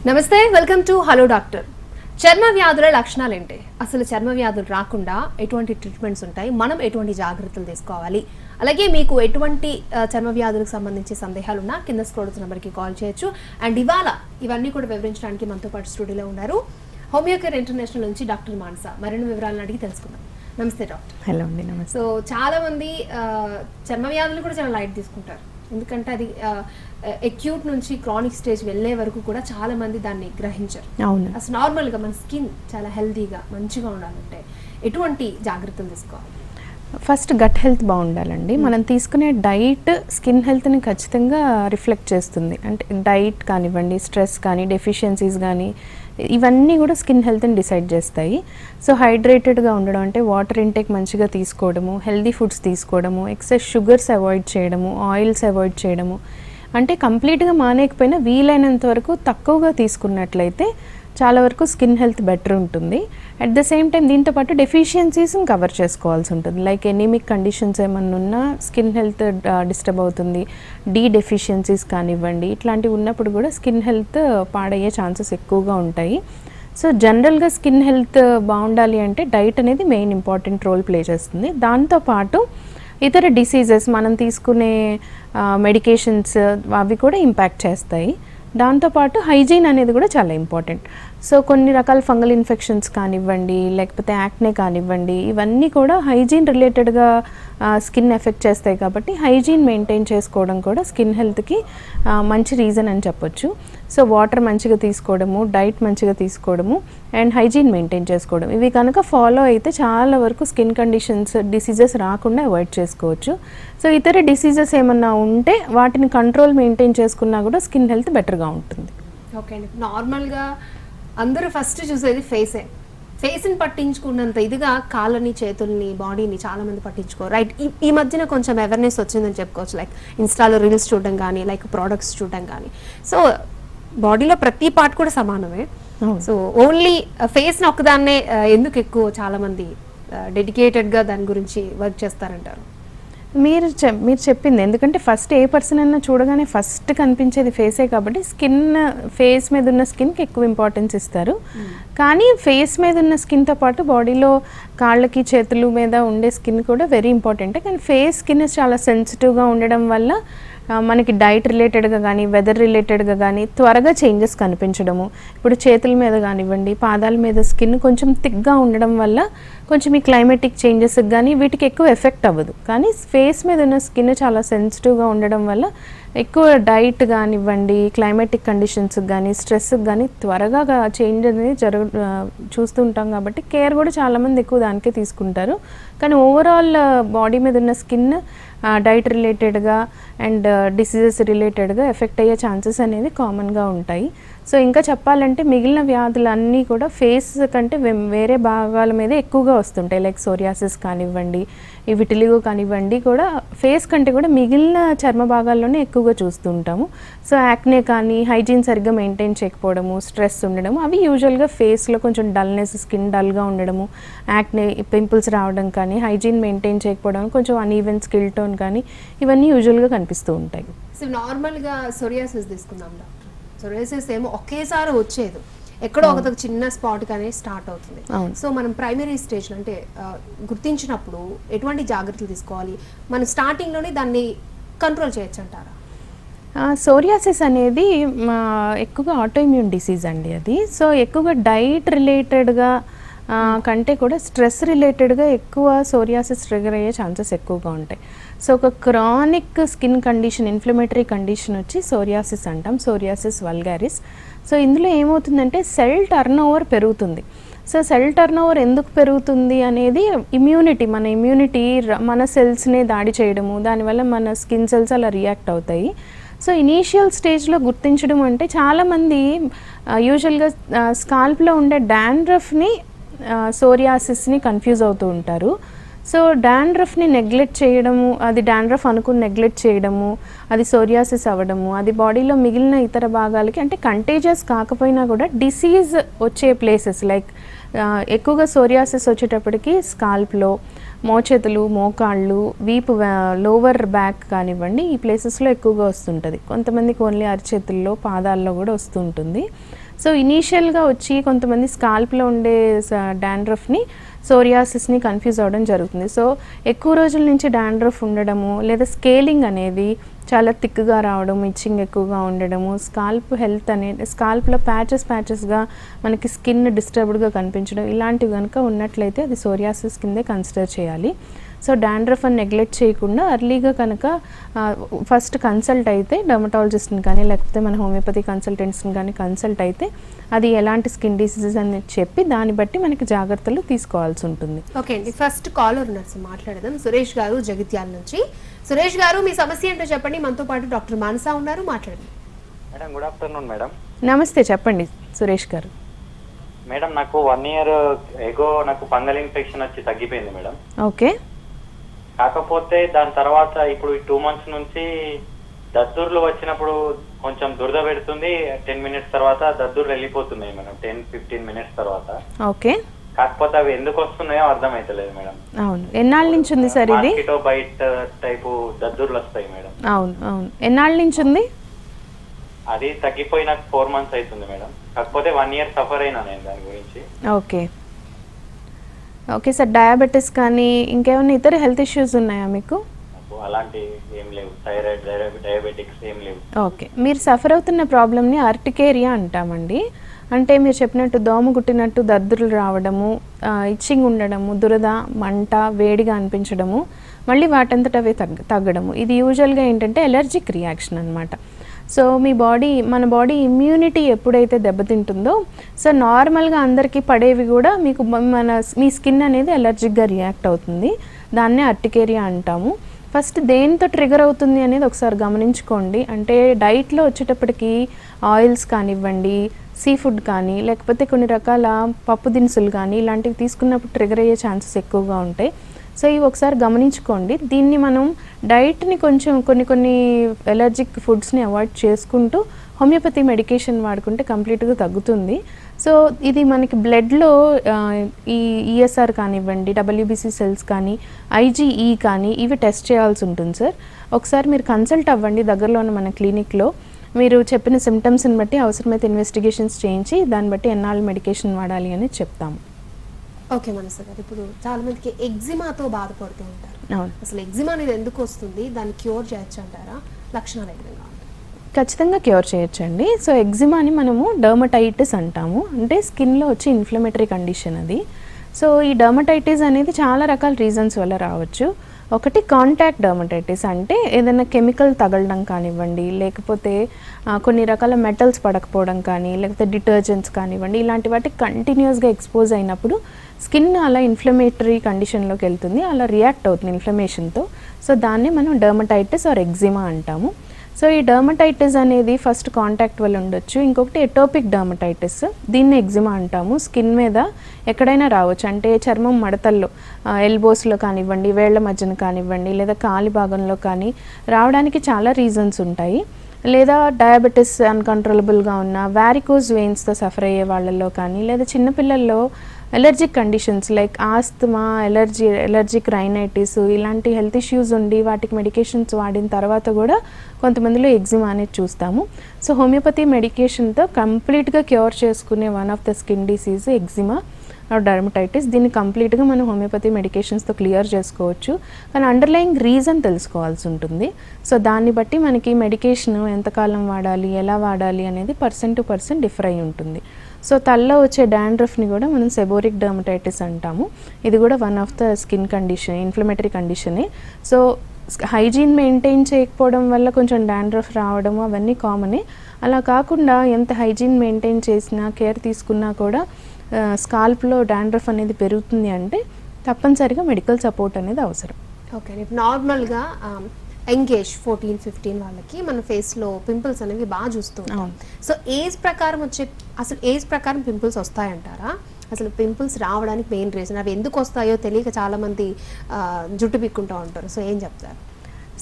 నమస్తే, welcome to hello doctor. చర్మ వ్యాధుల లక్షణాలు ఏంటి, అసలు చర్మ వ్యాధులు రాకుండా ఎటువంటి ట్రీట్మెంట్స్ ఉంటాయి, మనం ఎటువంటి జాగ్రత్తలు తీసుకోవాలి, అలాగే మీకు ఎటువంటి చర్మ వ్యాధులకు సంబంధించి సందేహాలు ఉన్నా కింద స్క్రోల్ నెంబర్కి కాల్ చేయొచ్చు. అండ్ ఇవాళ ఇవన్నీ కూడా వివరించడానికి మనతో పాటు స్టూడియోలో ఉన్నారు హోమియో కేర్ ఇంటర్నేషనల్ నుంచి డాక్టర్ మానస. మరిన్ని వివరాలను అడిగి తెలుసుకుందాం. నమస్తే డాక్టర్. హలో అండి. నమస్తే. సో చాలా మంది చర్మ వ్యాధులు కూడా చాలా లైట్ తీసుకుంటారు, ఎందుకంటే అది అక్యూట్ నుంచి క్రానిక్ స్టేజ్ వెళ్ళే వరకు కూడా చాలా మంది దాన్ని గ్రహించరు. అవును. అసలు నార్మల్గా మన స్కిన్ చాలా హెల్తీగా మంచిగా ఉండాలంటే ఎటువంటి జాగ్రత్తలు తీసుకోవాలి? ఫస్ట్ గట్ హెల్త్ బాగుండాలండి. మనం తీసుకునే డైట్ స్కిన్ హెల్త్ని ఖచ్చితంగా రిఫ్లెక్ట్ చేస్తుంది. అంటే డైట్ కానివ్వండి, స్ట్రెస్ కానీ, డెఫిషియన్సీస్ కానీ, ఇవన్నీ కూడా స్కిన్ హెల్త్ని డిసైడ్ చేస్తాయి. సో హైడ్రేటెడ్గా ఉండడం అంటే వాటర్ ఇంటేక్ మంచిగా తీసుకోవడము, హెల్దీ ఫుడ్స్ తీసుకోవడము, ఎక్సెస్ షుగర్స్ అవాయిడ్ చేయడము, ఆయిల్స్ అవాయిడ్ చేయడము, అంటే కంప్లీట్గా మానేకపోయినా వీలైనంత వరకు తక్కువగా తీసుకున్నట్లయితే చాలా వరకు స్కిన్ హెల్త్ బెటర్ ఉంటుంది. అట్ ద సేమ్ టైం దీంతోపాటు డెఫిషియన్సీస్ని కవర్ చేసుకోవాల్సి ఉంటుంది. లైక్ ఎనీమిక్ కండిషన్స్ ఏమన్నా ఉన్నా స్కిన్ హెల్త్ డిస్టర్బ్ అవుతుంది, డి డెఫిషియన్సీస్ కానివ్వండి, ఇట్లాంటివి ఉన్నప్పుడు కూడా స్కిన్ హెల్త్ పాడయ్యే ఛాన్సెస్ ఎక్కువగా ఉంటాయి. సో జనరల్గా స్కిన్ హెల్త్ బాగుండాలి అంటే డైట్ అనేది మెయిన్ ఇంపార్టెంట్ రోల్ ప్లే చేస్తుంది. దాంతోపాటు ఇతర డిసీజెస్ మనం తీసుకునే మెడికేషన్స్ అవి కూడా ఇంపాక్ట్ చేస్తాయి. దాంతోపాటు హైజీన్ అనేది కూడా చాలా ఇంపార్టెంట్. సో కొన్ని రకాల ఫంగల్ ఇన్ఫెక్షన్స్ కానివ్వండి, లేకపోతే యాక్నే కానివ్వండి, ఇవన్నీ కూడా హైజీన్ రిలేటెడ్గా స్కిన్ ఎఫెక్ట్ చేస్తాయి. కాబట్టి హైజీన్ మెయింటైన్ చేసుకోవడం కూడా స్కిన్ హెల్త్కి మంచి రీజన్ అని చెప్పొచ్చు. సో వాటర్ మంచిగా తీసుకోవడము, డైట్ మంచిగా తీసుకోవడము, అండ్ హైజీన్ మెయింటైన్ చేసుకోవడం, ఇవి కనుక ఫాలో అయితే చాలా వరకు స్కిన్ కండిషన్స్, డిసీజెస్ రాకుండా అవాయిడ్ చేసుకోవచ్చు. సో ఇతర డిసీజెస్ ఏమన్నా ఉంటే వాటిని కంట్రోల్ మెయింటైన్ చేసుకున్నా కూడా స్కిన్ హెల్త్ బెటర్గా ఉంటుంది. ఓకే అండి. నార్మల్గా అందరూ ఫస్ట్ చూసేది ఫేస్ని పట్టించుకున్నంత ఇదిగా కాళ్ళని, చేతుల్ని, బాడీని చాలా మంది పట్టించుకోరు, రైట్? ఈ మధ్యన కొంచెం అవేర్నెస్ వచ్చిందని చెప్పుకోవచ్చు. లైక్ ఇన్స్టాలో రీల్స్ చూడడం కానీ, లైక్ ప్రోడక్ట్స్ చూడడం కానీ. సో బాడీలో ప్రతి పార్ట్ కూడా సమానమే. సో ఓన్లీ ఫేస్ని ఒక్కదాన్నే ఎందుకు ఎక్కువ చాలా మంది డెడికేటెడ్గా దాని గురించి వర్క్ చేస్తారంటారు? మీరు చెప్పింది, ఎందుకంటే ఫస్ట్ ఏ పర్సన్ అయినా చూడగానే ఫస్ట్ కనిపించేది ఫేసే కాబట్టి ఫేస్ మీద ఉన్న స్కిన్కి ఎక్కువ ఇంపార్టెన్స్ ఇస్తారు. కానీ ఫేస్ మీద ఉన్న స్కిన్తో పాటు బాడీలో కాళ్ళకి, చేతుల మీద ఉండే స్కిన్ కూడా వెరీ ఇంపార్టెంట్. కానీ ఫేస్ స్కిన్ చాలా సెన్సిటివ్గా ఉండడం వల్ల మనకి డైట్ రిలేటెడ్గా కానీ, వెదర్ రిలేటెడ్గా కానీ త్వరగా చేంజెస్ కనిపించడము. ఇప్పుడు చేతుల మీద కానివ్వండి, పాదాల మీద స్కిన్ కొంచెం థిక్గా ఉండడం వల్ల కొంచెం ఈ క్లైమేటిక్ చేంజెస్కి కానీ వీటికి ఎక్కువ ఎఫెక్ట్ అవ్వదు. కానీ ఫేస్ మీద ఉన్న స్కిన్ చాలా సెన్సిటివ్గా ఉండడం వల్ల ఎక్కువ డైట్ కానివ్వండి, క్లైమేటిక్ కండిషన్స్కి కానీ, స్ట్రెస్కి కానీ త్వరగా చేంజ్ అనేది చూస్తుంటాం. కాబట్టి కేర్ కూడా చాలామంది ఎక్కువ దానికే తీసుకుంటారు. కానీ ఓవరాల్ బాడీ మీద ఉన్న స్కిన్ డైట్ రిలేటెడ్గా అండ్ డిసీజెస్ రిలేటెడ్గా ఎఫెక్ట్ అయ్యే ఛాన్సెస్ అనేది కామన్గా ఉంటాయి. సో ఇంకా చెప్పాలంటే మిగిలిన వ్యాధులు అన్నీ కూడా ఫేస్ కంటే వేరే భాగాల మీద ఎక్కువగా వస్తుంటాయి. లైక్ సోరియాసిస్ కానివ్వండి, ఈ విటిలిగో కానివ్వండి, కూడా ఫేస్ కంటే కూడా మిగిలిన చర్మ భాగాల్లోనే ఎక్కువగా చూస్తూ ఉంటాము. సో యాక్నే కానీ, హైజీన్ సరిగ్గా మెయింటైన్ చేయకపోవడము, స్ట్రెస్ ఉండడము, అవి యూజువల్గా ఫేస్లో కొంచెం డల్నెస్, స్కిన్ డల్గా ఉండడము, యాక్నే, పింపుల్స్ రావడం కానీ, హైజీన్ మెయింటైన్ చేయకపోవడం, కొంచెం అన్ఈవెన్ స్కిన్ టోన్ కానీ, ఇవన్నీ యూజువల్గా కనిపిస్తూ ఉంటాయి. సో నార్మల్గా సోరియాసిస్ తీసుకుందాం డాక్టర్. సోరియాసిస్ ఏమో ఒకేసారి వచ్చేది, ఎక్కడో ఒక చిన్న స్పాట్ కానీ స్టార్ట్ అవుతుంది. సో మనం ప్రైమరీ స్టేజ్ అంటే గుర్తించినప్పుడు ఎటువంటి జాగ్రత్తలు తీసుకోవాలి, మనం స్టార్టింగ్లోనే దాన్ని కంట్రోల్ చేయొచ్చు అంటారా? సోరియాసిస్ అనేది ఎక్కువగా ఆటోఇమ్యూన్ డిసీజ్ అండి అది. సో ఎక్కువగా డైట్ రిలేటెడ్గా కంటే కూడా స్ట్రెస్ రిలేటెడ్గా ఎక్కువ సోరియాసిస్ ట్రిగర్ అయ్యే ఛాన్సెస్ ఎక్కువగా ఉంటాయి. సో ఒక chronic skin condition, inflammatory condition వచ్చి సోరియాసిస్ అంటాం, సోరియాసిస్ వల్గారిస్. సో ఇందులో ఏమవుతుందంటే సెల్ టర్న్ ఓవర్ పెరుగుతుంది. సో సెల్ టర్న్ ఓవర్ ఎందుకు పెరుగుతుంది అనేది మన ఇమ్యూనిటీ మన సెల్స్ని దాడి చేయడము, దానివల్ల మన స్కిన్ సెల్స్ అలా రియాక్ట్ అవుతాయి. సో ఇనీషియల్ స్టేజ్లో గుర్తించడం అంటే చాలామంది యూజువల్గా స్కాల్ప్లో ఉండే డాండ్రఫ్ని సోరియాసిస్ని కన్ఫ్యూజ్ అవుతూ ఉంటారు. సో డాండ్రఫ్ని నెగ్లెక్ట్ చేయడము, అది డాండ్రఫ్ అనుకుని నెగ్లెక్ట్ చేయడము, అది సోరియాసిస్ అవ్వడము, అది బాడీలో మిగిలిన ఇతర భాగాలకి అంటే కంటేజియస్ కాకపోయినా కూడా డిసీజ్ వచ్చే ప్లేసెస్ లైక్ ఎక్కువగా సోరియాసిస్ వచ్చేటప్పటికి స్కాల్ప్లో, మోచేతులు, మోకాళ్ళు, వీపు, లోవర్ బ్యాక్ కానివ్వండి, ఈ ప్లేసెస్లో ఎక్కువగా వస్తుంటుంది. కొంతమందికి ఓన్లీ అరిచేతుల్లో, పాదాల్లో కూడా వస్తుంటుంది. సో ఇనీషియల్గా వచ్చి కొంతమంది స్కాల్ప్లో ఉండే డాండ్రఫ్ని సోరియాసిస్ని కన్ఫ్యూజ్ అవ్వడం జరుగుతుంది. సో ఎక్కువ రోజుల నుంచి డాండ్రఫ్ ఉండడము లేదా స్కేలింగ్ అనేది చాలా థిక్గా రావడం, ఇచ్చింగ్ ఎక్కువగా ఉండడము, స్కాల్ప్ హెల్త్ అనేది స్కాల్ప్లో ప్యాచెస్గా మనకి స్కిన్ డిస్టర్బ్డ్గా కనిపించడం, ఇలాంటివి కనుక ఉన్నట్లయితే అది సోరియాసిస్ కిందే కన్సిడర్ చేయాలి. సో డాండ్రఫ్ అని నెగ్లెక్ట్ చేయకుండా అర్లీగా కనుక ఫస్ట్ కన్సల్ట్ అయితే డర్మటాలజిస్ట్ని కానీ లేకపోతే మన హోమియోపతి కన్సల్టెంట్స్ని కానీ కన్సల్ట్ అయితే అది ఎలాంటి స్కిన్ డిసీజెస్ అని చెప్పి దాన్ని బట్టి మనకి జాగ్రత్తలు తీసుకోవాల్సి ఉంటుంది. ఓకే అండి, ఫస్ట్ కాలర్ ఉన్నారు సార్, మాట్లాడదాం. సురేష్ గారు జగిత్యాల నుంచి. సురేష్ గారు మీ సమస్య ఏంటో చెప్పండి. మనతో పాటు డాక్టర్ మానస ఉన్నారు, మాట్లాడండి. Madam good afternoon madam. నమస్తే, చెప్పండి సురేష్ గారు. మేడం నాకు 1 year ఎగో నాకు ఫంగల్ ఇన్ఫెక్షన్ వచ్చి తగ్గిపోయింది మేడం. ఓకే. కాకపోతే దాని తర్వాత ఇప్పుడు 2 months నుంచి దద్దుర్లు వచ్చినప్పుడు కొంచెం దురద పెడుతుంది. 10 minutes తర్వాత దద్దుర్లు వెళ్ళిపోతున్నాయి మేడం, 10-15 minutes తర్వాత. ఓకే. కాకపోతే అవి ఎందుకు వస్తున్నాయో అర్థమైతలేదు మేడం. అవును, ఎన్నాళ్ళ నుంచి ఉంది సార్ ఇది? మాస్కిటో బైట్ టైపు దద్దుర్లు వస్తాయి మేడం. అవును, ఎన్నాళ్ళ నుంచి ఉంది? అది తగ్గిపోయి నాకు 4 months అవుతుంది మేడం. కాకపోతే 1 year సఫర్ అయినా నేను దాని గురించి. ఓకే సార్, డయాబెటీస్ కానీ ఇంకేమైనా ఇతర హెల్త్ ఇష్యూస్ ఉన్నాయా మీకు? అలాంటి ఏం లేవు, థైరాయిడ్ డయాబెటిక్స్ ఏం లేవు. ఓకే, మీరు సఫర్ అవుతున్న ప్రాబ్లమ్ని అర్టికేరియా అంటామండి. అంటే మీరు చెప్పినట్టు దోమ కుట్టినట్టు దద్దుర్లు రావడము, ఇచ్చింగ్ ఉండడము, దురద, మంట, వేడిగా అనిపించడము, మళ్ళీ వాటంతట అవే తగ్గడము. ఇది యూజువల్గా ఏంటంటే ఎలర్జిక్ రియాక్షన్ అనమాట. సో మన బాడీ ఇమ్యూనిటీ ఎప్పుడైతే దెబ్బతింటుందో, సో నార్మల్గా అందరికీ పడేవి కూడా మీకు మీ స్కిన్ అనేది ఎలర్జిక్గా రియాక్ట్ అవుతుంది. దాన్నే అర్టికేరియా అంటాము. ఫస్ట్ దేంతో ట్రిగర్ అవుతుంది అనేది ఒకసారి గమనించుకోండి. అంటే డైట్లో వచ్చేటప్పటికి ఆయిల్స్ కానివ్వండి, సీ ఫుడ్ కానీ లేకపోతే కొన్ని రకాల పప్పు దినుసులు కానీ ఇలాంటివి తీసుకున్నప్పుడు ట్రిగర్ అయ్యే ఛాన్సెస్ ఎక్కువగా ఉంటాయి. సో ఇవి ఒకసారి గమనించుకోండి. దీన్ని మనం డైట్ని కొంచెం కొన్ని ఎలర్జిక్ ఫుడ్స్ని అవాయిడ్ చేసుకుంటూ హోమియోపతి మెడికేషన్ వాడుకుంటే కంప్లీట్గా తగ్గుతుంది. సో ఇది మనకి బ్లడ్లో ఈ ఈఎస్ఆర్ కానివ్వండి, డబ్ల్యూబీసీ సెల్స్ కానీ, ఐజీఈ కానీ ఇవి టెస్ట్ చేయాల్సి ఉంటుంది సార్. ఒకసారి మీరు కన్సల్ట్ అవ్వండి దగ్గరలో ఉన్న మన క్లినిక్లో. మీరు చెప్పిన సిమ్టమ్స్ని బట్టి అవసరమైతే ఇన్వెస్టిగేషన్స్ చేయించి దాన్ని బట్టి ఎన్నాళ్ళు మెడికేషన్ వాడాలి అని చెప్తాము. ఓకే మనస గారు, ఇప్పుడు చాలా మందికి ఎగ్జిమాతో బాధపడుతూ ఉంటారు. అవును. అసలు ఎగ్జిమా అనేది ఎందుకు వస్తుంది, దాన్ని క్యూర్ చేయొచ్చు అంటారా? లక్షణాలు ఏ విధంగా ఉంటాయి? ఖచ్చితంగా క్యూర్ చేయొచ్చండి. సో ఎగ్జిమాని మనము డర్మటైటిస్ అంటాము. అంటే స్కిన్లో వచ్చే ఇన్ఫ్లమేటరీ కండిషన్ అది. సో ఈ డర్మటైటిస్ అనేది చాలా రకాల రీజన్స్ వల్ల రావచ్చు. ఒకటి కాంటాక్ట్ డర్మటైటిస్, అంటే ఏదైనా కెమికల్ తగలడం కానివ్వండి, లేకపోతే కొన్ని రకాల మెటల్స్ పడకపోవడం కానీ, లేకపోతే డిటర్జెంట్స్ కానివ్వండి, ఇలాంటి వాటికి కంటిన్యూస్గా ఎక్స్పోజ్ అయినప్పుడు స్కిన్ అలా ఇన్ఫ్లమేటరీ కండిషన్లోకి వెళ్తుంది, అలా రియాక్ట్ అవుతుంది ఇన్ఫ్లమేషన్తో. సో దాన్ని మనం డర్మటైటిస్ ఆర్ ఎగ్జిమా అంటాము. సో ఈ డర్మటైటిస్ అనేది ఫస్ట్ కాంటాక్ట్ వల్ల ఉండొచ్చు. ఇంకొకటి ఎటోపిక్ డర్మటైటిస్, దీన్ని ఎగ్జిమా అంటాము. స్కిన్ మీద ఎక్కడైనా రావచ్చు, అంటే చర్మం మడతల్లో ఎల్బోస్లో కానివ్వండి, వేళ్ల మధ్యన కానివ్వండి, లేదా కాలి భాగంలో కానీ రావడానికి చాలా రీజన్స్ ఉంటాయి. లేదా డయాబెటీస్ అన్కంట్రోలబుల్గా ఉన్న వారికోజ్ వెయిన్స్తో సఫర్ అయ్యే వాళ్ళల్లో కానీ, లేదా చిన్నపిల్లల్లో allergic conditions like asthma, allergic rhinitis ఇలాంటి హెల్త్ ఇష్యూస్ ఉండి వాటికి మెడికేషన్స్ వాడిన తర్వాత కూడా కొంతమందిలో ఎగ్జిమా అనేది చూస్తాము. సో హోమియోపతి మెడికేషన్తో కంప్లీట్గా క్యూర్ చేసుకునే one of the skin disease eczema dermatitis. దీన్ని కంప్లీట్గా మనం హోమియోపతి మెడికేషన్స్తో క్లియర్ చేసుకోవచ్చు. కానీ అండర్లయింగ్ రీజన్ తెలుసుకోవాల్సి ఉంటుంది. సో దాన్ని బట్టి మనకి మెడికేషన్ ఎంతకాలం వాడాలి, ఎలా వాడాలి అనేది పర్సన్ టు పర్సన్ డిఫర్ అయి ఉంటుంది. సో తలలో వచ్చే డాండ్రఫ్ని కూడా మనం సెబోరిక్ డర్మటైటిస్ అంటాము. ఇది కూడా one of the skin condition, inflammatory కండిషనే. సో హైజీన్ మెయింటైన్ చేయకపోవడం వల్ల కొంచెం డాండ్రఫ్ రావడం అవన్నీ కామనే. అలా కాకుండా ఎంత హైజీన్ మెయింటైన్ చేసినా, కేర్ తీసుకున్నా కూడా స్కాల్ప్లో డాండ్రఫ్ అనేది పెరుగుతుంది అంటే తప్పనిసరిగా మెడికల్ సపోర్ట్ అనేది అవసరం. ఓకే, నార్మల్గా ఎంగేజ్ 14-15 వాళ్ళకి మన ఫేస్లో పింపుల్స్ అనేవి బాగా చూస్తూ ఉంటాం. సో ఏజ్ ప్రకారం పింపుల్స్ వస్తాయంటారా? అసలు పింపుల్స్ రావడానికి మెయిన్ రీజన్, అవి ఎందుకు వస్తాయో తెలియక చాలామంది జుట్టు పిక్కుంటూ ఉంటారు. సో ఏం చెప్తారు?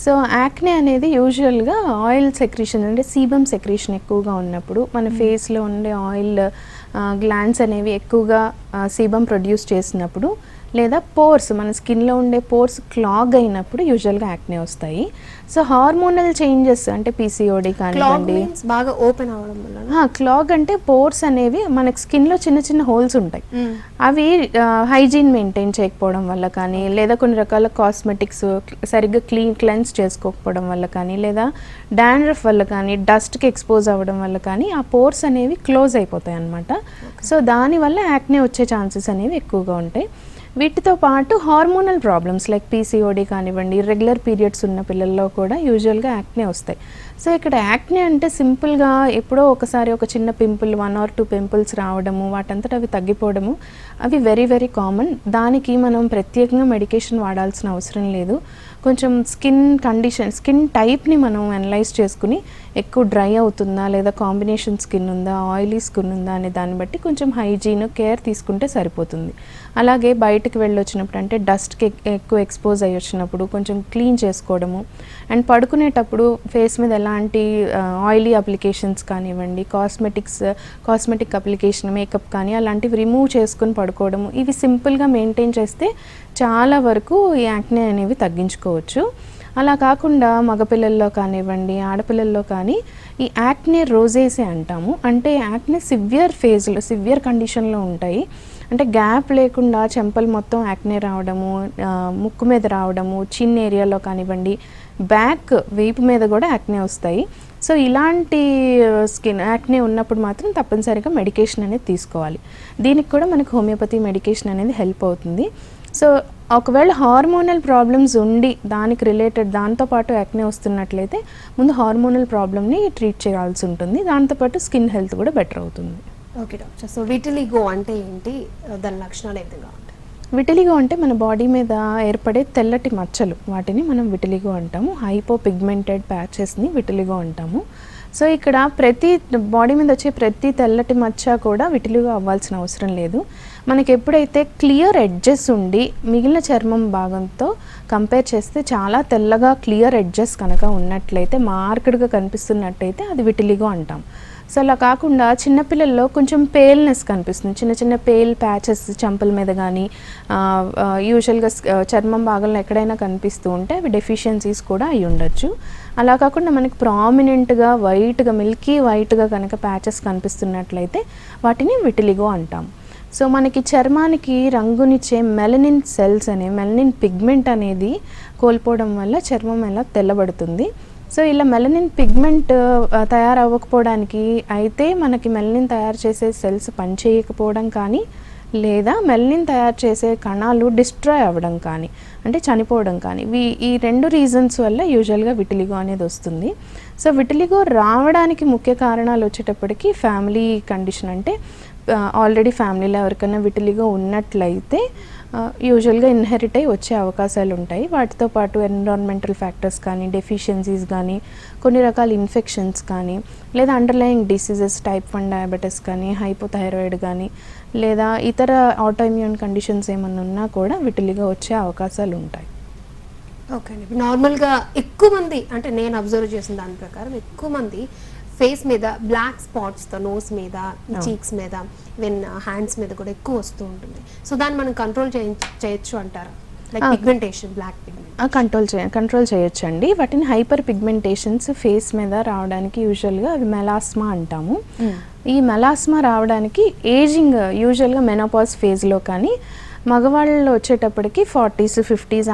సో యాక్నే అనేది యూజువల్గా ఆయిల్ సెక్రీషన్, అంటే సీబమ్ సెక్రీషన్ ఎక్కువగా ఉన్నప్పుడు మన ఫేస్లో ఉండే ఆయిల్ గ్లాండ్స్ అనేవి ఎక్కువగా సీబమ్ ప్రొడ్యూస్ చేసినప్పుడు, లేదా పోర్స్ మన స్కిన్లో ఉండే పోర్స్ క్లాగ్ అయినప్పుడు యూజువల్గా యాక్నే వస్తాయి. సో హార్మోనల్ చేంజెస్ అంటే పీసీఓడి కానివ్వండి, బాగా ఓపెన్ అవడం వల్ల. క్లాగ్ అంటే పోర్స్ అనేవి మనకి స్కిన్లో చిన్న చిన్న హోల్స్ ఉంటాయి. అవి హైజీన్ మెయింటైన్ చేయకపోవడం వల్ల కానీ, లేదా కొన్ని రకాల కాస్మెటిక్స్ సరిగ్గా క్లెన్స్ చేసుకోకపోవడం వల్ల కానీ, లేదా డాండ్రఫ్ వల్ల కానీ, డస్ట్కి ఎక్స్పోజ్ అవ్వడం వల్ల కానీ ఆ పోర్స్ అనేవి క్లోజ్ అయిపోతాయి అన్నమాట. సో దానివల్ల యాక్నే వచ్చే ఛాన్సెస్ అనేవి ఎక్కువగా ఉంటాయి. వీటితో పాటు హార్మోనల్ ప్రాబ్లమ్స్ లైక్ పీసీఓడి కానివ్వండి, రెగ్యులర్ పీరియడ్స్ ఉన్న పిల్లల్లో కూడా యూజువల్గా యాక్నే వస్తాయి. సో ఇక్కడ యాక్నే అంటే సింపుల్గా ఎప్పుడో ఒకసారి ఒక చిన్న పింపుల్ 1 or 2 పింపుల్స్ రావడము, వాటంతట అవి తగ్గిపోవడము, అవి వెరీ వెరీ కామన్. దానికి మనం ప్రత్యేకంగా మెడికేషన్ వాడాల్సిన అవసరం లేదు. కొంచెం స్కిన్ కండిషన్, స్కిన్ టైప్ని మనం అనలైజ్ చేసుకుని ఎక్కువ డ్రై అవుతుందా, లేదా కాంబినేషన్ స్కిన్ ఉందా, ఆయిలీ స్కిన్ ఉందా అనే దాన్ని బట్టి కొంచెం హైజీన్ కేర్ తీసుకుంటే సరిపోతుంది. అలాగే బయటకు వెళ్ళొచ్చినప్పుడు అంటే డస్ట్కి ఎక్కువ ఎక్స్పోజ్ అయ్యి వచ్చినప్పుడు కొంచెం క్లీన్ చేసుకోవడము, అండ్ పడుకునేటప్పుడు ఫేస్ మీద ఎలాంటి ఆయిలీ అప్లికేషన్స్ కానివ్వండి, కాస్మెటిక్ అప్లికేషన్ మేకప్ కానీ అలాంటివి రిమూవ్ చేసుకొని పడుకోవడము, ఇవి సింపుల్గా మెయింటైన్ చేస్తే చాలా వరకు ఈ యాక్నే అనేవి తగ్గించుకోవచ్చు. అలా కాకుండా మగపిల్లల్లో కానివ్వండి, ఆడపిల్లల్లో కానీ ఈ యాక్నే రోజేసే అంటాము. అంటే యాక్నే సివియర్ కండిషన్లో ఉంటాయి. అంటే గ్యాప్ లేకుండా చెంపలు మొత్తం యాక్నే రావడము, ముక్కు మీద రావడము, చిన్ ఏరియాలో కానివ్వండి, బ్యాక్ వీపు మీద కూడా యాక్నే వస్తాయి. సో ఇలాంటి స్కిన్ యాక్నే ఉన్నప్పుడు మాత్రం తప్పనిసరిగా మెడికేషన్ అనేది తీసుకోవాలి. దీనికి కూడా మనకు హోమియోపతి మెడికేషన్ అనేది హెల్ప్ అవుతుంది. సో ఒకవేళ హార్మోనల్ ప్రాబ్లమ్స్ ఉండి దానికి రిలేటెడ్ దాంతోపాటు యాక్నే వస్తున్నట్లయితే ముందు హార్మోనల్ ప్రాబ్లమ్ని ట్రీట్ చేయాల్సి ఉంటుంది. దాంతోపాటు స్కిన్ హెల్త్ కూడా బెటర్ అవుతుంది. ఓకే డాక్టర్, సో విటిలిగో అంటే ఏంటి, దాని లక్షణాలు ఏ విధంగా ఉంటాయి? విటిలిగో అంటే మన బాడీ మీద ఏర్పడే తెల్లటి మచ్చలు, వాటిని మనం విటిలిగో అంటాము. హైపో పిగ్మెంటెడ్ ప్యాచెస్ని విటిలిగో అంటాము. సో ఇక్కడ ప్రతి బాడీ మీద వచ్చే ప్రతి తెల్లటి మచ్చ కూడా విటిలిగో అవ్వాల్సిన అవసరం లేదు. మనకి ఎప్పుడైతే క్లియర్ ఎడ్జెస్ ఉండి మిగిలిన చర్మం భాగంతో కంపేర్ చేస్తే చాలా తెల్లగా క్లియర్ ఎడ్జెస్ కనుక ఉన్నట్లయితే, మార్కెడ్గా కనిపిస్తున్నట్టయితే అది విటిలిగో అంటాం. సో అలా కాకుండా చిన్నపిల్లల్లో కొంచెం పేల్నెస్ కనిపిస్తుంది, చిన్న చిన్న పేల్ ప్యాచెస్ చంపల మీద కానీ యూజువల్గా చర్మం భాగంలో ఎక్కడైనా కనిపిస్తూ ఉంటే అవి డెఫిషియన్సీస్ కూడా అయి ఉండొచ్చు. అలా కాకుండా మనకి ప్రామినెంట్గా వైట్గా మిల్కీ వైట్గా కనుక ప్యాచెస్ కనిపిస్తున్నట్లయితే వాటిని విటిలిగో అంటాం. సో మనకి చర్మానికి రంగునిచ్చే మెలనిన్ సెల్స్ మెలనిన్ పిగ్మెంట్ అనేది కోల్పోవడం వల్ల చర్మం ఎలా తెల్లబడుతుంది. సో ఇలా మెలనిన్ పిగ్మెంట్ తయారవ్వకపోవడానికి అయితే మనకి మెలనిన్ తయారు చేసే సెల్స్ పనిచేయకపోవడం కానీ, లేదా మెలనిన్ తయారు చేసే కణాలు డిస్ట్రాయ్ అవ్వడం కానీ, అంటే చనిపోవడం కానీ, ఈ 2 రీజన్స్ వల్ల యూజువల్గా విటిలిగో అనేది వస్తుంది. సో విటిలిగో రావడానికి ముఖ్య కారణాలు వచ్చేటప్పటికి ఫ్యామిలీ కండిషన్, అంటే ఆల్రెడీ ఫ్యామిలీలో ఎవరికైనా విటిలిగో ఉన్నట్లయితే యూజువల్గా ఇన్హెరిట్ అయ్యి వచ్చే అవకాశాలు ఉంటాయి. వాటితో పాటు ఎన్విరాన్మెంటల్ ఫ్యాక్టర్స్ కానీ, డెఫిషియన్సీస్ కానీ, కొన్ని రకాల ఇన్ఫెక్షన్స్ కానీ, లేదా అండర్లయింగ్ డిసీజెస్ టైప్ 1 డయాబెటీస్ కానీ, హైపోథైరాయిడ్ కానీ, లేదా ఇతర ఆటోఇమ్యూన్ కండిషన్స్ ఏమన్నా ఉన్నా కూడా విటిలిగో వచ్చే అవకాశాలు ఉంటాయి. ఓకే అండి, నార్మల్గా ఎక్కువ మంది, అంటే నేను అబ్జర్వ్ చేసిన దాని ప్రకారం ఎక్కువ మంది ఫేస్ మీద బ్లాక్ స్పాట్స్తో, నోస్ మీద, చీక్స్ మీద, ఈవెన్ హ్యాండ్స్ మీద కూడా ఎక్కువ వస్తూ ఉంటుంది. సో దాన్ని మనం కంట్రోల్ చేయొచ్చు అంటారా? Like pigmentation, black pigment control చేయొచ్చండి. వాటిని హైపర్ పిగ్మెంటేషన్స్ ఫేస్ మీద రావడానికి యూజువల్గా అవి మెలాస్మా అంటాము. ఈ మెలాస్మా రావడానికి ఏజింగ్, యూజువల్గా మెనోపాజ్ ఫేజ్లో కానీ, మగవాళ్ళలో వచ్చేటప్పటికి 40s 50s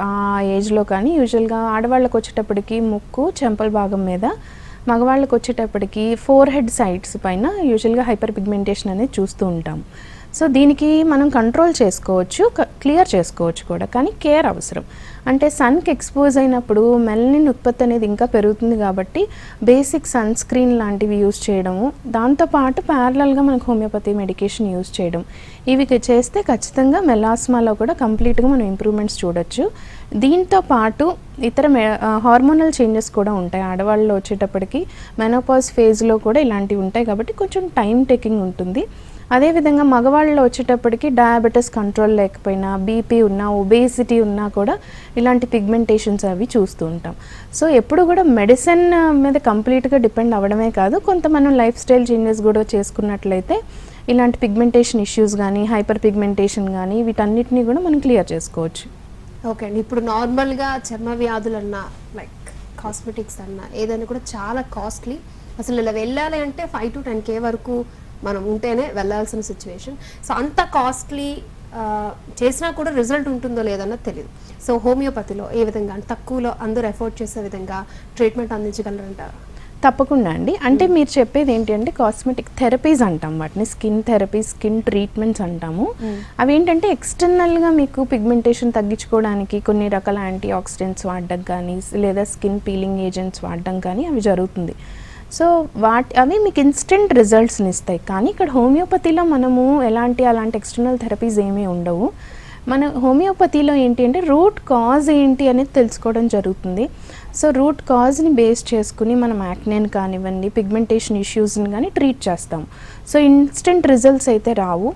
ఆ ఏజ్లో కానీ, యూజువల్గా ఆడవాళ్ళకి వచ్చేటప్పటికి ముక్కు చెంపల భాగం మీద, మగవాళ్ళకి వచ్చేటప్పటికి ఫోర్ హెడ్ సైడ్స్ పైన యూజువల్గా హైపర్ పిగ్మెంటేషన్ అనేది చూస్తూ ఉంటాం. సో దీనికి మనం కంట్రోల్ చేసుకోవచ్చు, క్లియర్ చేసుకోవచ్చు కూడా, కానీ కేర్ అవసరం. అంటే సన్కి ఎక్స్పోజ్ అయినప్పుడు మెలనిన్ ఉత్పత్తి అనేది ఇంకా పెరుగుతుంది కాబట్టి బేసిక్ సన్ స్క్రీన్ లాంటివి యూజ్ చేయడము, దాంతోపాటు ప్యారలల్గా మనకు హోమియోపతి మెడికేషన్ యూజ్ చేయడం, ఇవి చేస్తే ఖచ్చితంగా మెలాస్మాలో కూడా కంప్లీట్గా మనం ఇంప్రూవ్మెంట్స్ చూడొచ్చు. దీంతో పాటు ఇతర హార్మోనల్ చేంజెస్ కూడా ఉంటాయి. ఆడవాళ్ళలో వచ్చేటప్పటికి మెనోపాజ్ ఫేజ్లో కూడా ఇలాంటివి ఉంటాయి కాబట్టి కొంచెం టైం టేకింగ్ ఉంటుంది. అదేవిధంగా మగవాళ్ళలో వచ్చేటప్పటికి డయాబెటీస్ కంట్రోల్ లేకపోయినా, బీపీ ఉన్నా, ఒబేసిటీ ఉన్నా కూడా ఇలాంటి పిగ్మెంటేషన్స్ అవి చూస్తూ ఉంటాం. సో ఎప్పుడు కూడా మెడిసిన్ మీద కంప్లీట్గా డిపెండ్ అవ్వడమే కాదు, కొంత మనం లైఫ్ స్టైల్ చేంజెస్ కూడా చేసుకున్నట్లయితే ఇలాంటి పిగ్మెంటేషన్ ఇష్యూస్ కానీ హైపర్ పిగ్మెంటేషన్ కానీ వీటన్నిటిని కూడా మనం క్లియర్ చేసుకోవచ్చు. ఓకే అండి, ఇప్పుడు నార్మల్గా చర్మ వ్యాధులన్నా లైక్ కాస్మెటిక్స్ అన్నా ఏదైనా కూడా చాలా కాస్ట్లీ. అసలు ఇలా వెళ్ళాలి అంటే 5 to 10K వరకు మనం ఉంటేనే వెళ్ళాల్సిన సిచ్యువేషన్. సో అంత కాస్ట్లీ చేసినా కూడా రిజల్ట్ ఉంటుందో లేదన్నది తెలియదు. సో హోమియోపతిలో ఏ విధంగా తక్కువలో అందరూ ఎఫోర్డ్ చేసే విధంగా ట్రీట్మెంట్ అందించగలరంటారా? తప్పకుండా అండి. అంటే మీరు చెప్పేది ఏంటి అంటే కాస్మెటిక్ థెరపీస్ అంటాం వాటిని, స్కిన్ థెరపీ, స్కిన్ ట్రీట్మెంట్స్ అంటాము. అవి ఏంటంటే ఎక్స్టర్నల్గా మీకు పిగ్మెంటేషన్ తగ్గించుకోవడానికి కొన్ని రకాల యాంటీ ఆక్సిడెంట్స్ వాడడం కానీ లేదా స్కిన్ పీలింగ్ ఏజెంట్స్ వాడడం కానీ అవి జరుగుతుంది. సో అవి మీకు ఇన్స్టెంట్ రిజల్ట్స్ని ఇస్తాయి. కానీ ఇక్కడ హోమియోపతిలో మనము అలాంటి ఎక్స్టర్నల్ థెరపీస్ ఏమీ ఉండవు. మన హోమియోపతిలో ఏంటి అంటే రూట్ కాజ్ ఏంటి అనేది తెలుసుకోవడం జరుగుతుంది. సో రూట్ కాజ్ని బేస్ చేసుకుని మనం యాక్నేని కానివ్వండి, పిగ్మెంటేషన్ ఇష్యూస్ని కానీ ట్రీట్ చేస్తాం. సో ఇన్స్టెంట్ రిజల్ట్స్ అయితే రావు,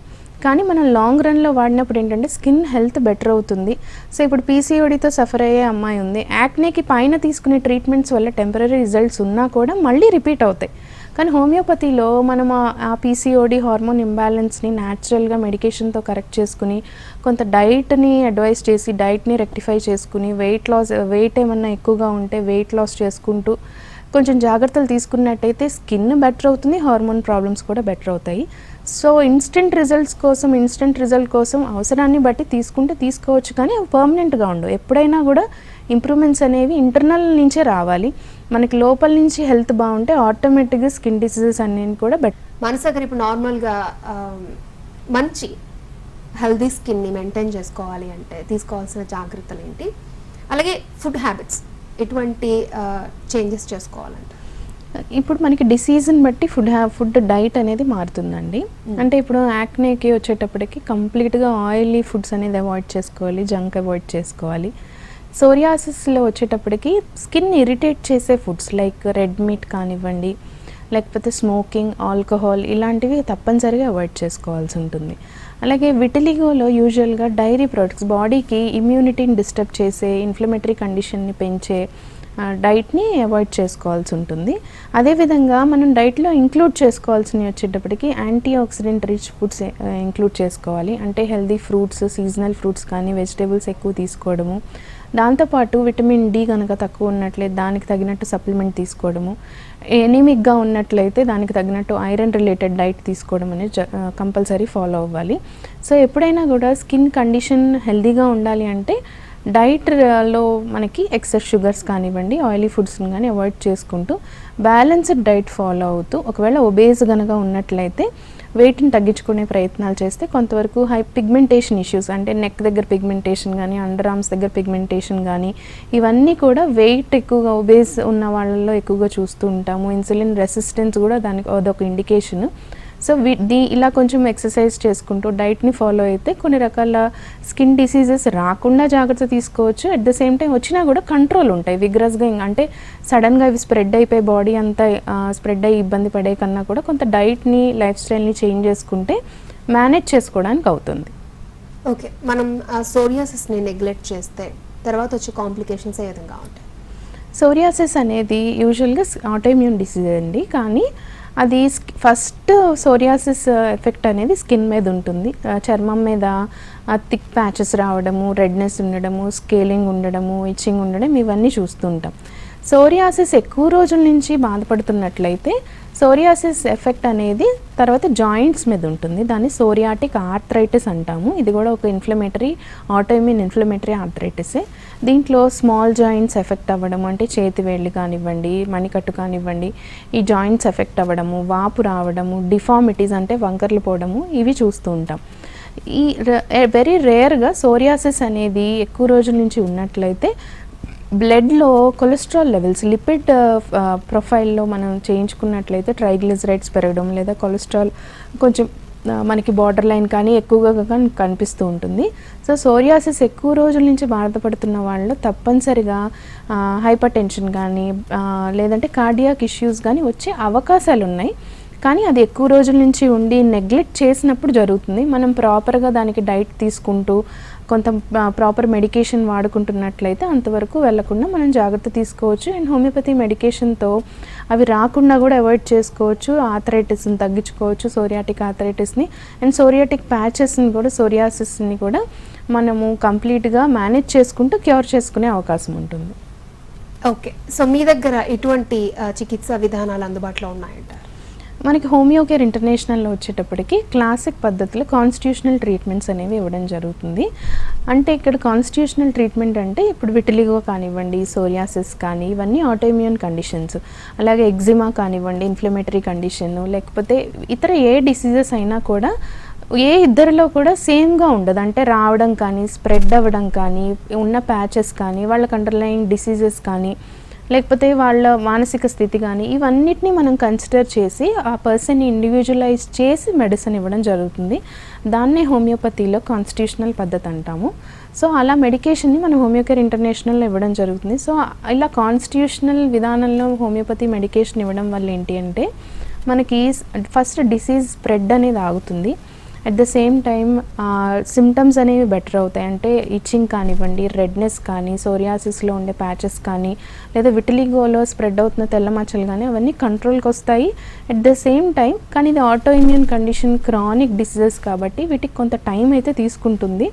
కానీ మనం లాంగ్ రన్లో వాడినప్పుడు ఏంటంటే స్కిన్ హెల్త్ బెటర్ అవుతుంది. సో ఇప్పుడు పీసీఓడితో సఫర్ అయ్యే అమ్మాయి ఉంది, యాక్నేకి పైన తీసుకునే ట్రీట్మెంట్స్ వల్ల టెంపరీ రిజల్ట్స్ ఉన్నా కూడా మళ్ళీ రిపీట్ అవుతాయి. కానీ హోమియోపతిలో మనం ఆ పీసీఓడి హార్మోన్ ఇంబ్యాలెన్స్ని న్యాచురల్గా మెడికేషన్తో కరెక్ట్ చేసుకుని కొంత డైట్ని అడ్వైస్ చేసి డైట్ని రెక్టిఫై చేసుకుని వెయిట్ ఏమన్నా ఎక్కువగా ఉంటే వెయిట్ లాస్ చేసుకుంటూ కొంచెం జాగ్రత్తలు తీసుకున్నట్టయితే స్కిన్ బెటర్ అవుతుంది, హార్మోన్ ప్రాబ్లమ్స్ కూడా బెటర్ అవుతాయి. సో ఇన్స్టెంట్ రిజల్ట్ కోసం అవసరాన్ని బట్టి తీసుకుంటే తీసుకోవచ్చు, కానీ అవి పర్మనెంట్గా ఉండవు. ఎప్పుడైనా కూడా ఇంప్రూవ్మెంట్స్ అనేవి ఇంటర్నల్ నుంచే రావాలి. మనకి లోపల నుంచి హెల్త్ బాగుంటే ఆటోమేటిక్గా స్కిన్ డిసీజెస్ అన్నీ కూడా మనసు దగ్గర ఇప్పుడు నార్మల్గా మంచి హెల్దీ స్కిన్ని మెయింటైన్ చేసుకోవాలి అంటే తీసుకోవాల్సిన జాగ్రత్తలు ఏంటి? అలాగే ఫుడ్ హ్యాబిట్స్ ఎటువంటి చేంజెస్ చేసుకోవాలంటే? ఇప్పుడు మనకి డిసీజ్ని బట్టి ఫుడ్ డైట్ అనేది మారుతుందండి. అంటే ఇప్పుడు యాక్నేకి వచ్చేటప్పటికి కంప్లీట్గా ఆయిలీ ఫుడ్స్ అనేది అవాయిడ్ చేసుకోవాలి, జంక్ అవాయిడ్ చేసుకోవాలి. సోరియాసిస్లో వచ్చేటప్పటికి స్కిన్ ఇరిటేట్ చేసే ఫుడ్స్ లైక్ రెడ్ మీట్ కానివ్వండి, లేకపోతే స్మోకింగ్, ఆల్కహాల్ ఇలాంటివి తప్పనిసరిగా అవాయిడ్ చేసుకోవాల్సి ఉంటుంది. అలాగే విటిలిగోలో యూజువల్గా డైరీ ప్రొడక్ట్స్, బాడీకి ఇమ్యూనిటీని డిస్టర్బ్ చేసే, ఇన్ఫ్లమేటరీ కండిషన్ని పెంచే డైట్ని అవాయిడ్ చేసుకోవాల్సి ఉంటుంది. అదేవిధంగా మనం డైట్లో ఇంక్లూడ్ చేసుకోవాల్సినవి వచ్చేటప్పటికి anti oxidant rich foods include చేసుకోవాలి. అంటే హెల్దీ ఫ్రూట్స్, సీజనల్ ఫ్రూట్స్ కానీ వెజిటేబుల్స్ ఎక్కువ తీసుకోవడము, దాంతోపాటు విటమిన్ డి కనుక తక్కువ ఉన్నట్లయితే దానికి తగినట్టు సప్లిమెంట్ తీసుకోవడము, ఎనీమిక్గా ఉన్నట్లయితే దానికి తగినట్టు ఐరన్ రిలేటెడ్ డైట్ తీసుకోవడం అనేది కంపల్సరీ ఫాలో అవ్వాలి. సో ఎప్పుడైనా కూడా స్కిన్ కండిషన్ హెల్దీగా ఉండాలి అంటే డైట్లో మనకి ఎక్సెస్ షుగర్స్ కానివ్వండి, ఆయిలీ ఫుడ్స్ని కానీ అవాయిడ్ చేసుకుంటూ బ్యాలెన్స్డ్ డైట్ ఫాలో అవుతూ, ఒకవేళ ఒబేస్ కనుక ఉన్నట్లయితే వెయిట్ని తగ్గించుకునే ప్రయత్నాలు చేస్తే కొంతవరకు పిగ్మెంటేషన్ ఇష్యూస్ అంటే నెక్ దగ్గర పిగ్మెంటేషన్ కానీ, అండర్ ఆర్మ్స్ దగ్గర పిగ్మెంటేషన్ కానీ, ఇవన్నీ కూడా వెయిట్ ఎక్కువగా ఒబేస్ ఉన్న వాళ్ళలో ఎక్కువగా చూస్తూ ఉంటాము. ఇన్సులిన్ రెసిస్టెన్స్ కూడా దానికి అదొక ఇండికేషన్. సో ఇలా కొంచెం ఎక్సర్సైజ్ చేసుకుంటూ డైట్ని ఫాలో అయితే కొన్ని రకాల స్కిన్ డిసీజెస్ రాకుండా జాగ్రత్త తీసుకోవచ్చు. అట్ ద సేమ్ టైం వచ్చినా కూడా కంట్రోల్ ఉంటాయి విగ్రస్గా. అంటే సడన్గా ఇవి స్ప్రెడ్ అయిపోయి బాడీ అంతా స్ప్రెడ్ అయ్యి ఇబ్బంది పడే కన్నా కూడా కొంత డైట్ని, లైఫ్ స్టైల్ని చేంజ్ చేసుకుంటే మేనేజ్ చేసుకోవడానికి అవుతుంది. ఓకే, మనం సోరియాసిస్ని నెగ్లెక్ట్ చేస్తే తర్వాత వచ్చే కాంప్లికేషన్స్ ఏ విధంగా ఉంటాయి? సోరియాసిస్ అనేది యూజువల్గా ఆటోఇమ్యూన్ డిసీజ్ అండి. కానీ అది ఫస్ట్ సోరియాసిస్ ఎఫెక్ట్ అనేది స్కిన్ మీద ఉంటుంది. చర్మం మీద థిక్ ప్యాచెస్ రావడము, రెడ్నెస్ ఉండడము, స్కేలింగ్ ఉండడము, ఇచ్చింగ్ ఉండడం ఇవన్నీ చూస్తుంటాం. సోరియాసిస్ ఎక్కువ రోజుల నుంచి బాధపడుతున్నట్లయితే సోరియాసిస్ ఎఫెక్ట్ అనేది తర్వాత జాయింట్స్ మీద ఉంటుంది. దాన్ని సోరియాటిక్ ఆర్థరైటిస్ అంటాము. ఇది కూడా ఒక ఆటోఇమ్యూన్ ఇన్ఫ్లమేటరీ ఆర్థరైటిసే. దీంట్లో స్మాల్ జాయింట్స్ ఎఫెక్ట్ అవ్వడం, అంటే చేతి వేళ్ళు కానివ్వండి, మణికట్టు కానివ్వండి, ఈ జాయింట్స్ ఎఫెక్ట్ అవ్వడము, వాపు రావడము, డిఫార్మిటీస్ అంటే వంకర్లు పోవడము, ఇవి చూస్తూ ఉంటాం. ఈ వెరీ రేర్గా సోరియాసిస్ అనేది ఎక్కువ రోజుల నుంచి ఉన్నట్లయితే బ్లడ్లో కొలెస్ట్రాల్ లెవెల్స్, లిపిడ్ ప్రొఫైల్లో మనం చేయించుకున్నట్లయితే ట్రైగ్లిజరైడ్స్ పెరగడం లేదా కొలెస్ట్రాల్ కొంచెం మనకి బార్డర్ లైన్ కానీ ఎక్కువగా కనిపిస్తూ ఉంటుంది. సో సోరియాసిస్ ఎక్కువ రోజుల నుంచి బాధపడుతున్న వాళ్ళు తప్పనిసరిగా హైపర్ టెన్షన్ కానీ లేదంటే కార్డియాక్ ఇష్యూస్ కానీ వచ్చే అవకాశాలు ఉన్నాయి. కానీ అది ఎక్కువ రోజుల నుంచి ఉండి నెగ్లెక్ట్ చేసినప్పుడు జరుగుతుంది. మనం ప్రాపర్గా దానికి డైట్ తీసుకుంటూ కొంత ప్రాపర్ మెడికేషన్ వాడుకుంటున్నట్లయితే అంతవరకు వెళ్లకుండా మనం జాగ్రత్త తీసుకోవచ్చు. అండ్ హోమియోపతి మెడికేషన్తో అవి రాకుండా కూడా అవాయిడ్ చేసుకోవచ్చు. ఆర్థరైటిస్ని తగ్గించుకోవచ్చు, సోరియాటిక్ ఆర్థరైటిస్ని అండ్ సోరియాటిక్ ప్యాచెస్ని కూడా, సోరియాసిస్ని కూడా మనము కంప్లీట్గా మేనేజ్ చేసుకుంటూ క్యూర్ చేసుకునే అవకాశం ఉంటుంది. ఓకే, సో మీ దగ్గర ఎటువంటి చికిత్సా విధానాలు అందుబాటులో ఉన్నాయంటారు? మనకి హోమియో కేర్ ఇంటర్నేషనల్లో వచ్చేటప్పటికి క్లాసిక్ పద్ధతిలో కాన్స్టిట్యూషనల్ ట్రీట్మెంట్స్ అనేవి ఇవ్వడం జరుగుతుంది. అంటే ఇక్కడ కాన్స్టిట్యూషనల్ ట్రీట్మెంట్ అంటే ఇప్పుడు విటిలిగో కానివ్వండి, సోరియాసిస్ కానీ, ఇవన్నీ ఆటోఇమ్యూన్ కండిషన్స్. అలాగే ఎగ్జిమా కానివ్వండి, ఇన్ఫ్లమేటరీ కండిషన్, లేకపోతే ఇతర ఏ డిసీజెస్ అయినా కూడా ఏ ఇద్దరిలో కూడా సేమ్గా ఉండదు. అంటే రావడం కానీ, స్ప్రెడ్ అవ్వడం కానీ, ఉన్న ప్యాచెస్ కానీ, వాళ్ళకి అండర్లైన్ డిసీజెస్ కానీ, లేకపోతే వాళ్ళ మానసిక స్థితి కానీ, ఇవన్నిటిని మనం కన్సిడర్ చేసి ఆ పర్సన్ని ఇండివిజువలైజ్ చేసి మెడిసిన్ ఇవ్వడం జరుగుతుంది. దాన్నే హోమియోపతిలో కాన్స్టిట్యూషనల్ పద్ధతి అంటాము. సో అలా మెడికేషన్ని మనం హోమియో కేర్ ఇంటర్నేషనల్లో ఇవ్వడం జరుగుతుంది. సో ఇలా కాన్స్టిట్యూషనల్ విధానంలో హోమియోపతి మెడికేషన్ ఇవ్వడం వల్ల ఏంటి అంటే మనకి ఫస్ట్ డిసీజ్ స్ప్రెడ్ అనేది ఆగుతుంది. At the same time symptoms అనేవి బెటర్ అవుతాయి. అంటే ఇచ్చింగ్ కానివ్వండి, రెడ్నెస్ కానీ, సోరియాసిస్లో ఉండే ప్యాచెస్ కానీ, లేదా విటిలిగోలో స్ప్రెడ్ అవుతున్న తెల్ల మచ్చలు కానీ అవన్నీ కంట్రోల్కి వస్తాయి. అట్ ద సేమ్ టైం కానీ ఇది auto immune condition, chronic diseases కాబట్టి వీటికి కొంత టైం అయితే తీసుకుంటుంది.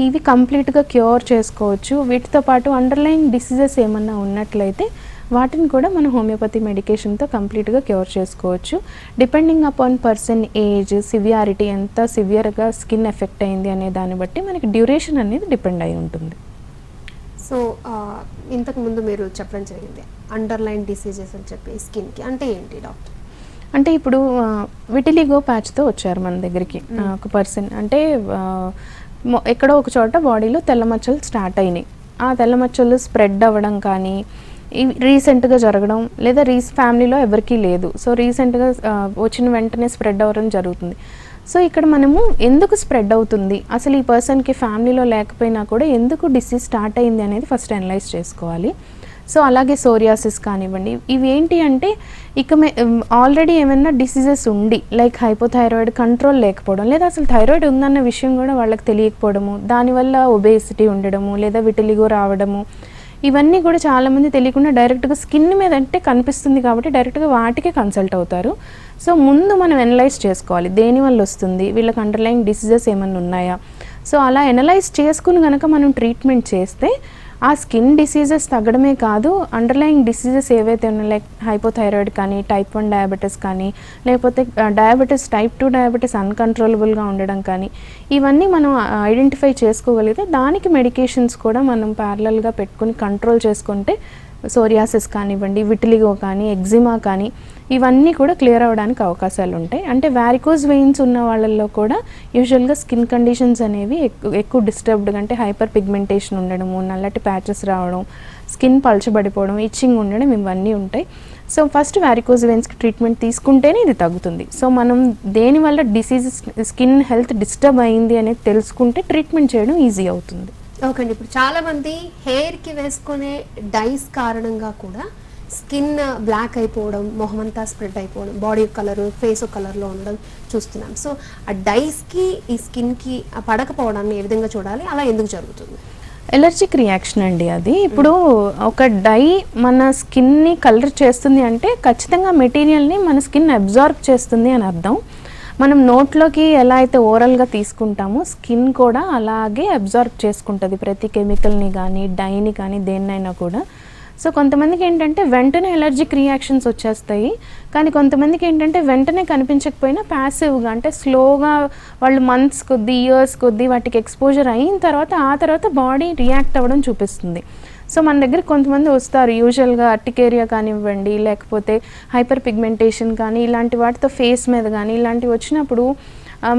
ఇవి కంప్లీట్గా క్యూర్ చేసుకోవచ్చు. వీటితో పాటు అండర్లైన్ డిసీజెస్ ఏమన్నా ఉన్నట్లయితే వాటిని కూడా మనం హోమియోపతి మెడికేషన్తో కంప్లీట్గా క్యూర్ చేసుకోవచ్చు. Depending upon person age, severity, ఎంత సివియర్గా స్కిన్ ఎఫెక్ట్ అయింది అనే దాన్ని బట్టి మనకి డ్యూరేషన్ అనేది డిపెండ్ అయి ఉంటుంది. సో ఇంతకుముందు మీరు చెప్పడం జరిగింది అండర్లైన్ డిసీజెస్ అని చెప్పి స్కిన్కి, అంటే ఏంటి డాక్టర్? అంటే ఇప్పుడు విటిలిగో ప్యాచ్తో వచ్చారు మన దగ్గరికి ఒక పర్సన్. అంటే ఎక్కడో ఒక చోట బాడీలో తెల్ల మచ్చలు స్టార్ట్ అయినాయి. ఆ తెల్ల మచ్చలు స్ప్రెడ్ అవ్వడం కానీ, రీసెంట్గా జరగడం, లేదా ఫ్యామిలీలో ఎవరికీ లేదు, సో రీసెంట్గా వచ్చిన వెంటనే స్ప్రెడ్ అవ్వడం జరుగుతుంది. సో ఇక్కడ మనము ఎందుకు స్ప్రెడ్ అవుతుంది, అసలు ఈ పర్సన్కి ఫ్యామిలీలో లేకపోయినా కూడా ఎందుకు డిసీజ్ స్టార్ట్ అయింది అనేది ఫస్ట్ అనలైజ్ చేసుకోవాలి. సో అలాగే సోరియాసిస్ కానివ్వండి, ఇవి ఏంటి అంటే ఇక ఆల్రెడీ ఏమైనా డిసీజెస్ ఉండి లైక్ హైపోథైరాయిడ్ కంట్రోల్ లేకపోవడం, లేదా అసలు థైరాయిడ్ ఉందన్న విషయం కూడా వాళ్ళకి తెలియకపోవడము, దానివల్ల ఒబేసిటీ ఉండడము, లేదా విటిలిగో రావడము, ఇవన్నీ కూడా చాలామంది తెలియకుండా డైరెక్ట్గా స్కిన్ మీద అంటే కనిపిస్తుంది కాబట్టి డైరెక్ట్గా వాటికే కన్సల్ట్ అవుతారు. సో ముందు మనం ఎనలైజ్ చేసుకోవాలి దేనివల్ల వస్తుంది, వీళ్ళకి అండర్లైన్ డిసీజెస్ ఏమైనా ఉన్నాయా. సో అలా ఎనలైజ్ చేసుకుని కనుక మనం ట్రీట్మెంట్ చేస్తే ఆ స్కిన్ డిసీజెస్ తగ్గడమే కాదు, అండర్లైన్ డిసీజెస్ ఏవైతే ఉన్నాయో లైక్ హైపోథైరాయిడ్ కానీ, టైప్ 1 డయాబెటీస్ కానీ, లేకపోతే డయాబెటీస్ టైప్ 2 డయాబెటీస్ అన్కంట్రోలబుల్గా ఉండడం కానీ, ఇవన్నీ మనం ఐడెంటిఫై చేసుకోగలిగితే దానికి మెడికేషన్స్ కూడా మనం ప్యారలల్గా పెట్టుకుని కంట్రోల్ చేసుకుంటే సోరియాసిస్ కానివ్వండి, విటిలిగో కానీ, ఎగ్జిమా కానీ, ఇవన్నీ కూడా క్లియర్ అవ్వడానికి అవకాశాలు ఉంటాయి. అంటే వారికోజ్ వెయిన్స్ ఉన్న వాళ్ళల్లో కూడా యూజువల్గా స్కిన్ కండిషన్స్ అనేవి ఎక్కువ డిస్టర్బ్డ్గా, అంటే హైపర్ పిగ్మెంటేషన్ ఉండడము, నల్లటి ప్యాచెస్ రావడం, స్కిన్ పల్చబడిపోవడం, ఇచ్చింగ్ ఉండడం, ఇవన్నీ ఉంటాయి. సో ఫస్ట్ వారికోజ్ వెయిన్స్కి ట్రీట్మెంట్ తీసుకుంటేనే ఇది తగ్గుతుంది. సో మనం దేనివల్ల డిసీజ్ స్కిన్ హెల్త్ డిస్టర్బ్ అయింది అనేది తెలుసుకుంటే ట్రీట్మెంట్ చేయడం ఈజీ అవుతుంది. ఓకే అండి, ఇప్పుడు చాలామంది హెయిర్కి వేసుకునే డైస్ కారణంగా కూడా స్కిన్ బ్లాక్ అయిపోవడం, మొహమంతా స్ప్రెడ్ అయిపోవడం, బాడీ కలర్ ఫేస్ కలర్లో ఉండడం చూస్తున్నాం. సో ఆ డైస్కి ఈ స్కిన్కి పడకపోవడాన్ని ఏ విధంగా చూడాలి, అలా ఎందుకు జరుగుతుంది? ఎలర్జిక్ రియాక్షన్ అండి అది. ఇప్పుడు ఒక డై మన స్కిన్ని కలర్ చేస్తుంది అంటే ఖచ్చితంగా మెటీరియల్ని మన స్కిన్ అబ్జార్బ్ చేస్తుంది అని అర్థం. మనం నోట్లోకి ఎలా అయితే ఓరల్గా తీసుకుంటామో స్కిన్ కూడా అలాగే అబ్జార్బ్ చేసుకుంటుంది ప్రతి కెమికల్ని కానీ, డైని కానీ, దేన్నైనా కూడా. సో కొంతమందికి ఏంటంటే వెంటనే ఎలర్జిక్ రియాక్షన్స్ వచ్చేస్తాయి, కానీ కొంతమందికి ఏంటంటే వెంటనే కనిపించకపోయినా ప్యాసివ్గా, అంటే స్లోగా వాళ్ళు మంత్స్ కొద్దీ, ఇయర్స్ కొద్దీ వాటికి ఎక్స్పోజర్ అయిన తర్వాత ఆ తర్వాత బాడీ రియాక్ట్ అవ్వడం చూపిస్తుంది. సో మన దగ్గర కొంతమంది వస్తారు యూజువల్గా అర్టికేరియా కానివ్వండి, లేకపోతే హైపర్ పిగ్మెంటేషన్ కానీ, ఇలాంటి వాటితో ఫేస్ మీద కానీ ఇలాంటివి వచ్చినప్పుడు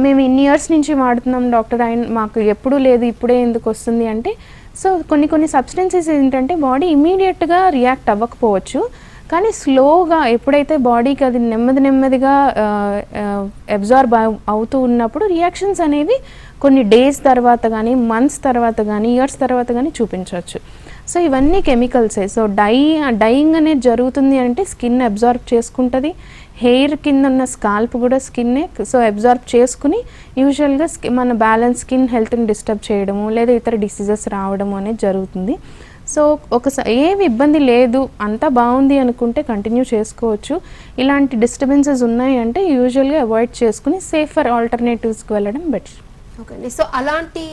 మేము ఇన్ని ఇయర్స్ నుంచి వాడుతున్నాం డాక్టర్, మాకు ఎప్పుడూ లేదు, ఇప్పుడే ఎందుకు వస్తుంది అంటే, సో కొన్ని సబ్స్టెన్సెస్ ఏంటంటే బాడీ ఇమీడియట్గా రియాక్ట్ అవ్వకపోవచ్చు, కానీ స్లోగా ఎప్పుడైతే బాడీకి అది నెమ్మదిగా అబ్జార్బ్ అవుతూ ఉన్నప్పుడు రియాక్షన్స్ అనేవి కొన్ని డేస్ తర్వాత కానీ, మంత్స్ తర్వాత కానీ, ఇయర్స్ తర్వాత కానీ చూపించవచ్చు. సో ఇవన్నీ కెమికల్సే. సో డైయింగ్ అనేది జరుగుతుంది అంటే స్కిన్ అబ్జార్బ్ చేసుకుంటుంది, హెయిర్ కింద ఉన్న స్కాల్ప్ కూడా స్కిన్నే సో అబ్జార్బ్ చేసుకుని యూజువల్గా మన బ్యాలెన్స్ స్కిన్ హెల్త్ని డిస్టర్బ్ చేయడము లేదా ఇతర డిసీజెస్ రావడము అనేది జరుగుతుంది. సో ఒకసారి ఏమి ఇబ్బంది లేదు అంతా బాగుంది అనుకుంటే కంటిన్యూ చేసుకోవచ్చు. ఇలాంటి డిస్టర్బెన్సెస్ ఉన్నాయి అంటే యూజువల్గా అవాయిడ్ చేసుకుని సేఫర్ ఆల్టర్నేటివ్స్కి వెళ్ళడం బెటర్. ఓకే అండి. సో అలాంటి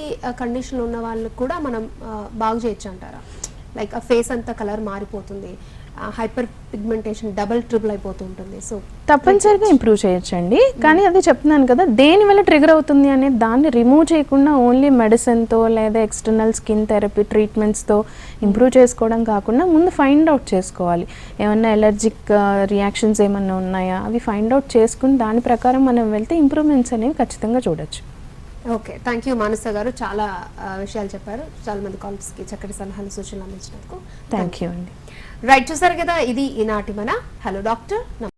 కండిషన్ ఉన్న వాళ్ళకి కూడా మనం బాగు చేయొచ్చు అంటారా? లైక్ ఆ ఫేస్ అంతా కలర్ మారిపోతుంది, హైపర్ పిగ్మెంటేషన్ డబుల్ ట్రిపుల్ అయిపోతుంటుంది. సో తప్పనిసరిగా ఇంప్రూవ్ చేయొచ్చండి. కానీ అది చెప్తున్నాను కదా, దేని వల్ల ట్రిగర్ అవుతుంది అనేది దాన్ని రిమూవ్ చేయకుండా ఓన్లీ మెడిసిన్తో లేదా ఎక్స్టర్నల్ స్కిన్ థెరపీ ట్రీట్మెంట్స్తో ఇంప్రూవ్ చేసుకోవడం కాకుండా ముందు ఫైండ్ అవుట్ చేసుకోవాలి. ఏమన్నా ఎలర్జిక్ రియాక్షన్స్ ఏమన్నా ఉన్నాయా అవి ఫైండ్ అవుట్ చేసుకుని దాని ప్రకారం మనం వెళ్తే ఇంప్రూవ్మెంట్స్ అనేవి ఖచ్చితంగా చూడొచ్చు. ఓకే, థ్యాంక్ యూ మానస గారు, చాలా విషయాలు చెప్పారు. చాలా మంది కాల్స్కి చక్కటి సలహాలు సూచనలు అందించినందుకు థ్యాంక్ యూ అండి. రైట్, చూసారు కదా, ఇది ఈనాటి మన హలో డాక్టర్.